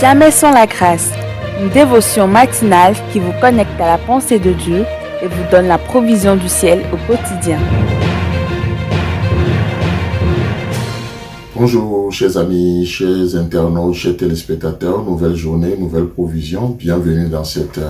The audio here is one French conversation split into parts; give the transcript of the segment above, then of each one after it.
Jamais sans la grâce, une dévotion matinale qui vous connecte à la pensée de Dieu et vous donne la provision du ciel au quotidien. Bonjour chers amis, chers internautes, chers téléspectateurs, nouvelle journée, nouvelle provision. Bienvenue dans cette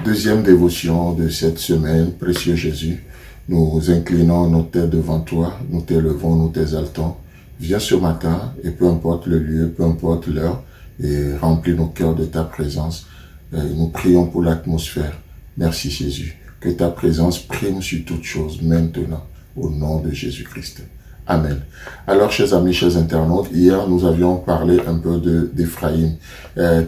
deuxième dévotion de cette semaine. Précieux Jésus, nous inclinons nos têtes devant toi, nous t'élevons, nous t'exaltons. Viens ce matin et peu importe le lieu, peu importe l'heure, et remplis nos cœurs de ta présence. Nous prions pour l'atmosphère. Merci Jésus. Que ta présence prime sur toutes choses maintenant, au nom de Jésus-Christ. Amen. Alors, chers amis, chers internautes, hier, nous avions parlé un peu d'Éphraïm,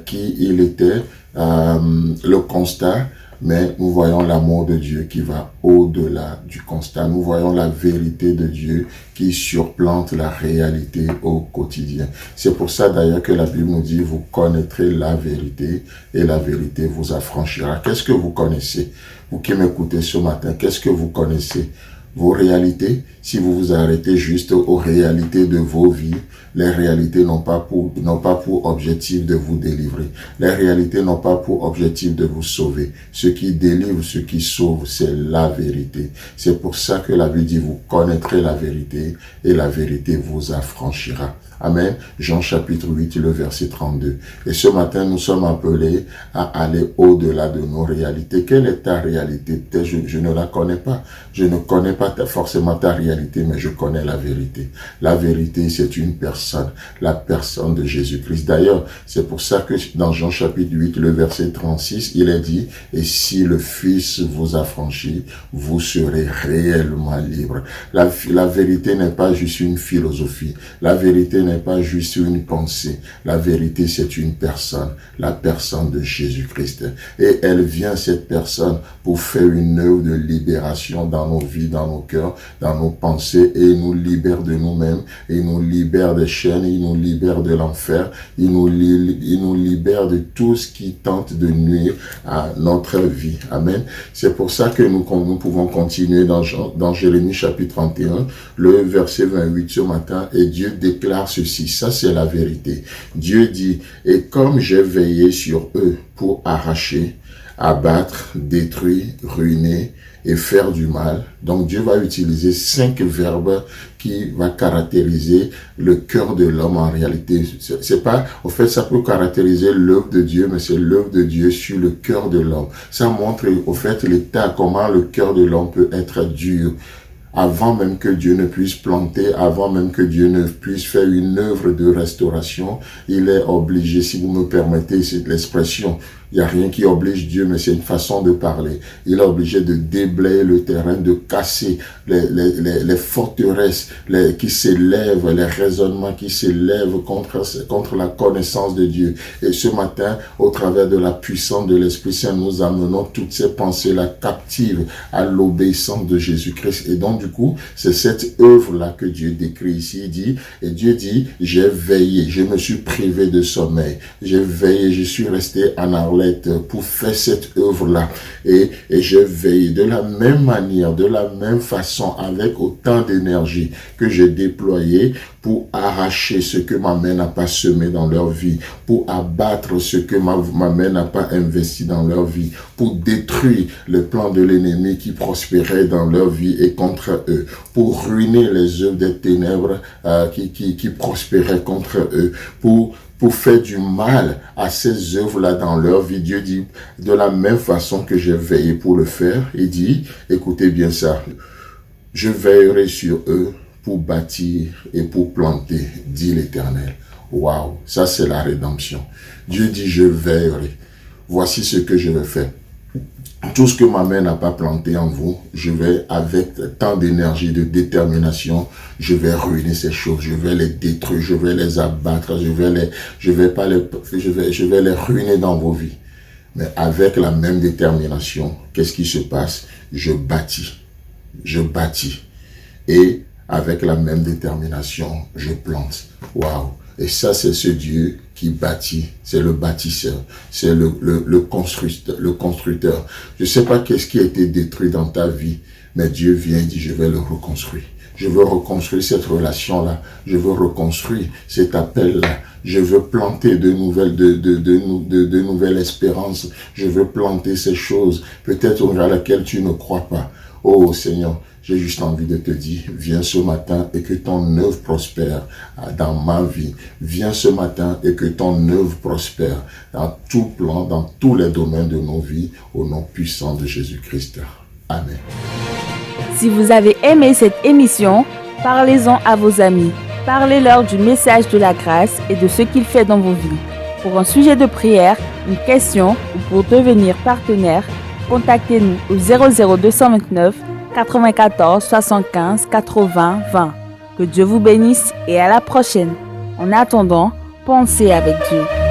qui il était, le constat, mais nous voyons l'amour de Dieu qui va au-delà du constat. Nous voyons la vérité de Dieu qui surplante la réalité au quotidien. C'est pour ça d'ailleurs que la Bible nous dit, vous connaîtrez la vérité et la vérité vous affranchira. Qu'est-ce que vous connaissez? Vous qui m'écoutez ce matin, qu'est-ce que vous connaissez? Vos réalités, si vous vous arrêtez juste aux réalités de vos vies, les réalités n'ont pas pour objectif de vous délivrer. Les réalités n'ont pas pour objectif de vous sauver. Ce qui délivre, ce qui sauve, c'est la vérité. C'est pour ça que la Bible dit, vous connaîtrez la vérité et la vérité vous affranchira. Amen. Jean chapitre 8, le verset 32. Et ce matin, nous sommes appelés à aller au-delà de nos réalités. Quelle est ta réalité? Je ne la connais pas. Je ne connais pas forcément ta réalité, mais je connais la vérité. La vérité, c'est une personne, la personne de Jésus-Christ. D'ailleurs, c'est pour ça que dans Jean chapitre 8, le verset 36, il est dit, et si le Fils vous affranchit, vous serez réellement libre. La vérité n'est pas juste une philosophie. La vérité n'est pas juste une pensée. La vérité, c'est une personne, la personne de Jésus-Christ. Et elle vient, cette personne, pour faire une œuvre de libération dans nos vies, dans nos cœurs, dans nos pensées, et il nous libère de nous-mêmes, il nous libère des chaînes, il nous libère de l'enfer, il nous libère de tout ce qui tente de nuire à notre vie. Amen. C'est pour ça que nous pouvons continuer dans Jérémie chapitre 31, le verset 28 ce matin, et Dieu déclare ceci, ça c'est la vérité. Dieu dit, et comme j'ai veillé sur eux pour arracher, abattre, détruire, ruiner et faire du mal. Donc Dieu va utiliser 5 verbes qui va caractériser le cœur de l'homme en réalité. C'est pas, en fait, ça peut caractériser l'œuvre de Dieu, mais c'est l'œuvre de Dieu sur le cœur de l'homme. Ça montre, au fait, l'état, comment le cœur de l'homme peut être dur. Avant même que Dieu ne puisse planter, avant même que Dieu ne puisse faire une œuvre de restauration, il est obligé, si vous me permettez cette l'expression, il n'y a rien qui oblige Dieu, mais c'est une façon de parler. Il est obligé de déblayer le terrain, de casser les forteresses qui s'élèvent, les raisonnements qui s'élèvent contre la connaissance de Dieu. Et ce matin, au travers de la puissance de l'Esprit Saint, nous amenons toutes ces pensées-là captives à l'obéissance de Jésus-Christ. Et donc, du coup, c'est cette œuvre-là que Dieu décrit ici. Et Dieu dit, j'ai veillé, je me suis privé de sommeil. J'ai veillé, je suis resté en arrêt pour faire cette œuvre-là. Et j'ai veillé de la même manière, de la même façon, avec autant d'énergie que j'ai déployé pour arracher ce que ma main n'a pas semé dans leur vie, pour abattre ce que ma main n'a pas investi dans leur vie, pour détruire le plan de l'ennemi qui prospérait dans leur vie et contre eux, pour ruiner les œuvres des ténèbres qui prospéraient contre eux, pour faire du mal à ces œuvres-là dans leur vie. Dieu dit, de la même façon que j'ai veillé pour le faire, il dit, écoutez bien ça, je veillerai sur eux pour bâtir et pour planter, dit l'Éternel. Waouh, ça c'est la rédemption. Dieu dit, je veillerai. Voici ce que je vais faire. Tout ce que ma main n'a pas planté en vous, je vais, avec tant d'énergie, de détermination, je vais ruiner ces choses, je vais les détruire, je vais les abattre, je vais les ruiner dans vos vies. Mais avec la même détermination, qu'est-ce qui se passe? Je bâtis. Et avec la même détermination, je plante. Waouh! Et ça, c'est ce Dieu qui bâtit, c'est le bâtisseur, c'est le constructeur. Je ne sais pas qu'est-ce qui a été détruit dans ta vie, mais Dieu vient et dit, je vais le reconstruire. Je veux reconstruire cette relation-là. Je veux reconstruire cet appel-là. Je veux planter de nouvelles espérances. Je veux planter ces choses, peut-être à laquelle tu ne crois pas. Oh Seigneur, j'ai juste envie de te dire, viens ce matin et que ton œuvre prospère dans ma vie. Viens ce matin et que ton œuvre prospère dans tout plan, dans tous les domaines de nos vies, au nom puissant de Jésus-Christ. Amen. Si vous avez aimé cette émission, parlez-en à vos amis. Parlez-leur du message de la grâce et de ce qu'il fait dans vos vies. Pour un sujet de prière, une question ou pour devenir partenaire, contactez-nous au 00229 94 75 80 20. Que Dieu vous bénisse et à la prochaine. En attendant, pensez avec Dieu.